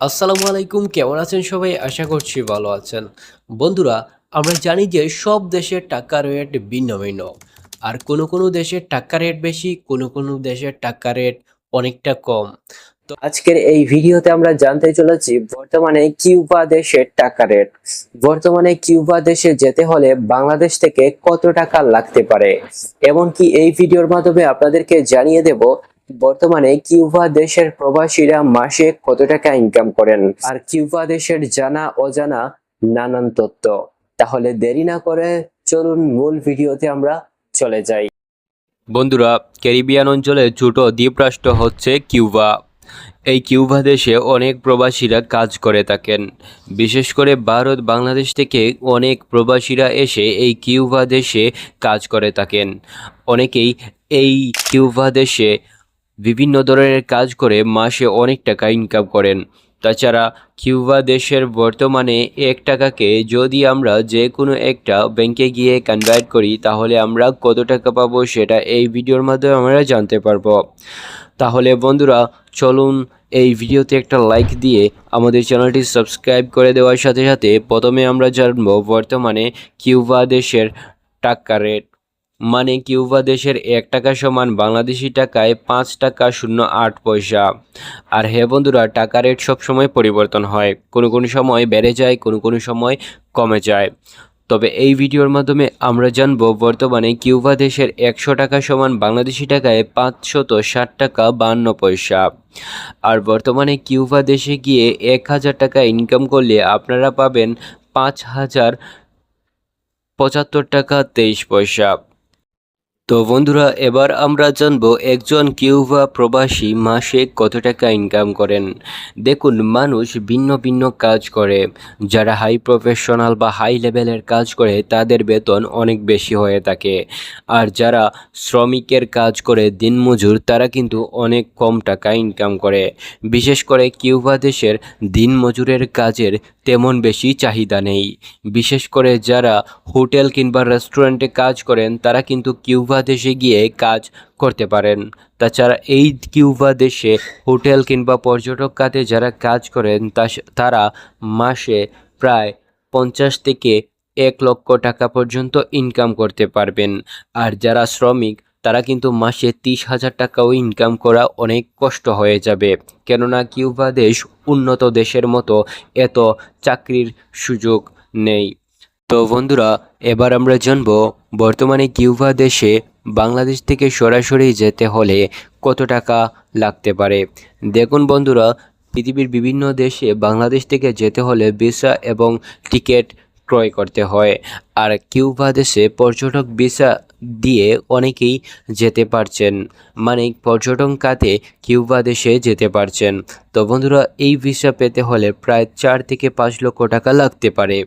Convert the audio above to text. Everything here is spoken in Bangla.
আসসালামু আলাইকুম, কেমন আছেন সবাই? আশা করছি ভালো আছেন। বন্ধুরা, আমরা জানি যে সব দেশের টাকার রেট ভিন্ন ভিন্ন। আর কোনো দেশের টাকার রেট বেশি, কোনো দেশের টাকার রেট অনেকটা কম। আজকের এই ভিডিওতে আমরা জানতে চলেছি বর্তমানে কিউবা দেশের টাকা রেট। বর্তমানে কিউবা দেশে যেতে হলে বাংলাদেশ থেকে কত টাকা লাগতে পারে, এমনকি এই ভিডিওর মাধ্যমে আপনাদেরকে জানিয়ে দেব বর্তমানে কিউবা দেশের প্রবাসীরা মাসে কত টাকা ইনকাম করেন, আর কিউবা দেশের জানা অজানা নানান তথ্য। তাহলে দেরি না করে চলুন মূল ভিডিওতে আমরা চলে যাই। বন্ধুরা, ক্যারিবিয়ান অঞ্চলের ছোট দ্বীপরাষ্ট্র হচ্ছে কিউবা। এই কিউবা দেশে অনেক প্রবাসীরা কাজ করে থাকেন। বিশেষ করে ভারত, বাংলাদেশ থেকে অনেক প্রবাসীরা এসে এই কিউবা দেশে কাজ করে থাকেন। অনেকেই এই কিউবা দেশে বিভিন্ন ধরনের কাজ করে মাসে অনেক টাকা ইনকাম করেন। তাছাড়া কিউবা দেশের বর্তমানে 1 টাকাকে যদি আমরা যে কোনো একটা ব্যাংকে গিয়ে কনভার্ট করি তাহলে আমরা কত টাকা পাবো সেটা এই ভিডিওর মাধ্যমে আমরা জানতে পারবো। তাহলে বন্ধুরা, চলুন এই ভিডিওতে একটা লাইক দিয়ে আমাদের চ্যানেলটি সাবস্ক্রাইব করে দেওয়ার সাথে সাথে প্রথমে আমরা জানবো বর্তমানে কিউবা দেশের টাকা রেট। মানে কিউবা দেশের 1 টাকা সমান বাংলাদেশি টাকায় 5 টাকা 08 পয়সা। আর হ্যাঁ বন্ধুরা, টাকা রেট সবসময় পরিবর্তন হয়, কোনো সময় বেড়ে যায়, কোনো সময় কমে যায়। তবে এই ভিডিওর মাধ্যমে আমরা জানব বর্তমানে কিউবা দেশের 100 টাকা সমান বাংলাদেশি টাকায় 560 টাকা 52 পয়সা। আর বর্তমানে কিউবা দেশে গিয়ে 1000 টাকা ইনকাম করলে আপনারা পাবেন 5075 টাকা 23 পয়সা। তো বন্ধুরা, এবার আমরা জানবো একজন কিউবা প্রবাসী মাসে কত টাকা ইনকাম করেন। দেখুন, মানুষ ভিন্ন ভিন্ন কাজ করে। যারা হাই প্রফেশনাল বা হাই লেভেলের কাজ করে তাদের বেতন অনেক বেশি হয়ে থাকে। আর যারা শ্রমিকের কাজ করে দিনমজুর তারা কিন্তু অনেক কম টাকা ইনকাম করে। বিশেষ করে কিউবা দেশের দিনমজুরের কাজের তেমন বেশি চাহিদা নেই। বিশেষ করে যারা হোটেল কিংবা রেস্টুরেন্টে কাজ করেন তারা কিন্তু কিউবা দেশে গিয়ে কাজ করতে পারেন। তাছাড়া এই কিউবা দেশে হোটেল কিংবা পর্যটক খাতে যারা কাজ করেন তারা মাসে প্রায় 50 থেকে 1 লক্ষ টাকা পর্যন্ত ইনকাম করতে পারবেন। আর যারা শ্রমিক তারা কিন্তু মাসে 30,000 টাকাও ইনকাম করা অনেক কষ্ট হয়ে যাবে, কেননা কিউবা দেশ উন্নত দেশের মতো এত চাকরির সুযোগ নেই। তো বন্ধুরা, এবার আমরা জানব বর্তমানে কিউবা দেশে বাংলাদেশ থেকে সরাসরি যেতে হলে কত টাকা লাগতে পারে। দেখুন বন্ধুরা, পৃথিবীর বিভিন্ন দেশে বাংলাদেশ থেকে যেতে হলে ভিসা এবং টিকিট ক্রয় করতে হয়। আর কিউবা দেশে পর্যটক ভিসা দিয়ে অনেকেই যেতে পারছেন, মানে পর্যটন খাতে কিউবা দেশে যেতে পারছেন। তো বন্ধুরা, এই ভিসা পেতে হলে প্রায় 4 থেকে 5 লক্ষ টাকা লাগতে পারে।